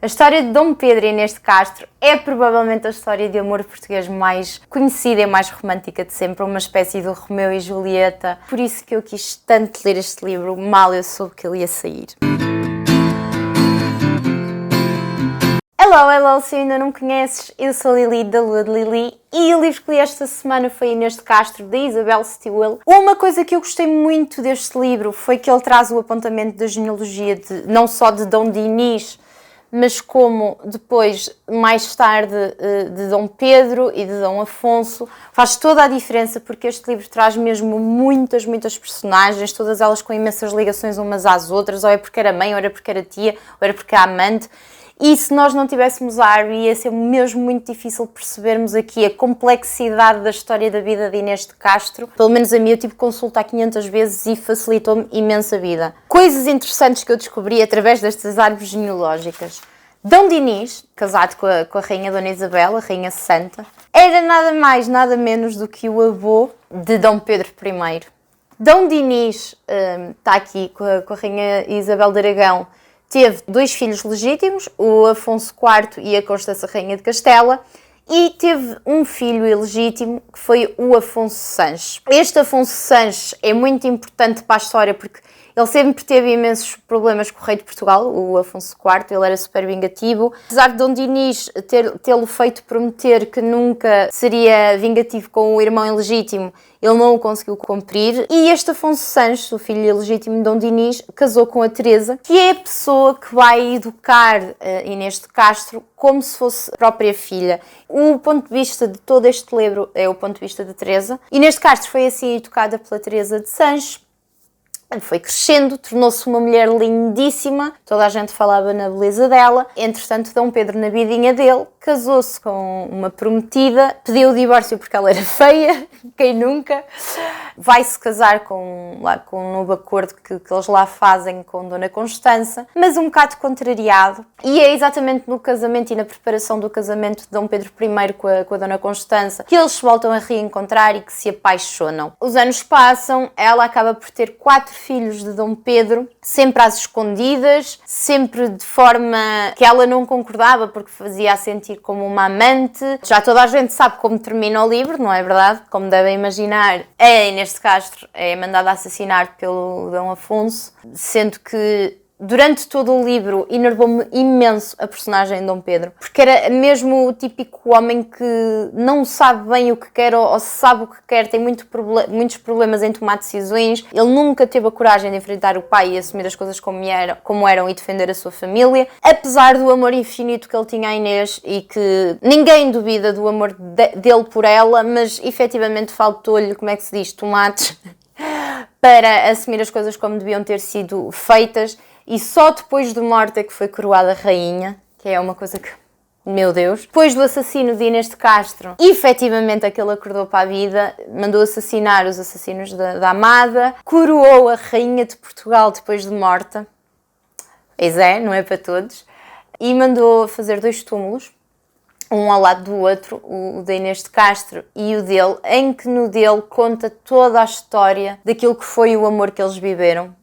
A história de Dom Pedro e Inês de Castro é provavelmente a história de amor português mais conhecida e mais romântica de sempre, uma espécie de Romeu e Julieta. Por isso que eu quis tanto ler este livro, mal eu soube que ele ia sair. Hello, se ainda não me conheces, eu sou a Lili da Lua de Lili e o livro que li esta semana foi Inês de Castro, de Isabel Stewell. Uma coisa que eu gostei muito deste livro foi que ele traz o apontamento da genealogia não só de Dom Dinis, mas como depois, mais tarde, de Dom Pedro e de Dom Afonso. Faz toda a diferença porque este livro traz mesmo muitas personagens, todas elas com imensas ligações umas às outras, ou é porque era mãe, ou era porque era tia, ou era porque era amante. E se nós não tivéssemos a árvore, ia ser mesmo muito difícil percebermos aqui a complexidade da história da vida de Inês de Castro. Pelo menos a mim, eu tive que consultar 500 vezes e facilitou-me imensa vida. Coisas interessantes que eu descobri através destas árvores genealógicas. Dom Dinis, casado com a rainha Dona Isabel, a rainha santa, era nada mais, nada menos do que o avô de Dom Pedro I. Dom Dinis está aqui com a rainha Isabel de Aragão. Teve 2 filhos legítimos, o Afonso IV e a Constança Rainha de Castela, e teve um filho ilegítimo, que foi o Afonso Sanches. Este Afonso Sanches é muito importante para a história porque ele sempre teve imensos problemas com o rei de Portugal, o Afonso IV, ele era super vingativo. Apesar de Dom Dinis tê-lo feito prometer que nunca seria vingativo com o irmão ilegítimo, ele não o conseguiu cumprir. E este Afonso Sanches, o filho ilegítimo de Dom Dinis, casou com a Teresa, que é a pessoa que vai educar Inês de Castro como se fosse a própria filha. O ponto de vista de todo este livro é o ponto de vista de Teresa. Inês de Castro foi assim educada pela Teresa de Sanches. Foi crescendo, tornou-se uma mulher lindíssima, toda a gente falava na beleza dela. Entretanto, Dom Pedro, na vidinha dele, casou-se com uma prometida, pediu o divórcio porque ela era feia, quem nunca? Vai-se casar com um novo acordo que eles lá fazem com Dona Constança, mas um bocado contrariado. E é exatamente no casamento e na preparação do casamento de Dom Pedro I com a Dona Constança que eles se voltam a reencontrar e que se apaixonam. Os anos passam, ela acaba por ter 4 filhos de Dom Pedro, sempre às escondidas, sempre de forma que ela não concordava porque fazia-a sentir como uma amante. Já toda a gente sabe como termina o livro, não é verdade? Como devem imaginar, a Inês de Castro é mandada assassinar pelo Dom Afonso, sendo que durante todo o livro enervou-me imenso a personagem de Dom Pedro, porque era mesmo o típico homem que não sabe bem o que quer ou se sabe o que quer, tem muitos problemas em tomar decisões. Ele nunca teve a coragem de enfrentar o pai e assumir as coisas como eram e defender a sua família, apesar do amor infinito que ele tinha à Inês e que ninguém duvida do amor dele por ela, mas efetivamente faltou-lhe, como é que se diz, tomates para assumir as coisas como deviam ter sido feitas. E só depois de morte é que foi coroada rainha, que é uma coisa que, meu Deus. Depois do assassino de Inês de Castro, efetivamente aquele acordou para a vida, mandou assassinar os assassinos da amada, coroou a rainha de Portugal depois de morta, pois é, não é para todos, e mandou fazer 2 túmulos, um ao lado do outro, o da Inês de Castro e o dele, em que no dele conta toda a história daquilo que foi o amor que eles viveram.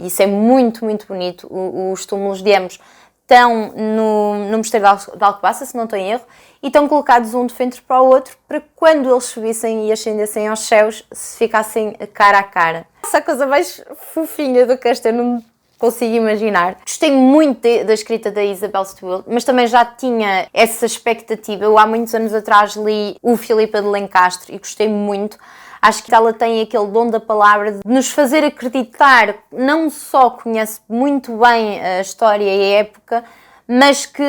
Isso é muito bonito. Os túmulos de ambos estão no Mosteiro de Alcobaça, se não estou em erro, e estão colocados um de frente para o outro para que quando eles subissem e ascendessem aos céus se ficassem cara a cara. Essa coisa mais fofinha do que esta eu não consigo imaginar. Gostei muito da escrita da Isabel Stewell, mas também já tinha essa expectativa. Eu há muitos anos atrás li o Filipa de Lencastre e gostei muito. Acho que ela tem aquele dom da palavra de nos fazer acreditar, não só conhece muito bem a história e a época, mas que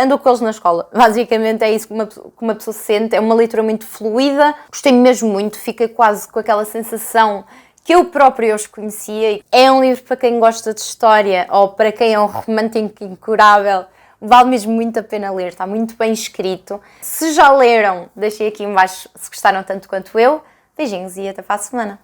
andou com eles na escola. Basicamente é isso que uma pessoa se sente, é uma leitura muito fluida. Gostei mesmo muito, fica quase com aquela sensação que eu própria os conhecia. É um livro para quem gosta de história ou para quem é um romântico incurável. Vale mesmo muito a pena ler, está muito bem escrito. Se já leram, deixem aqui em baixo se gostaram tanto quanto eu. Beijinhos e até para a semana.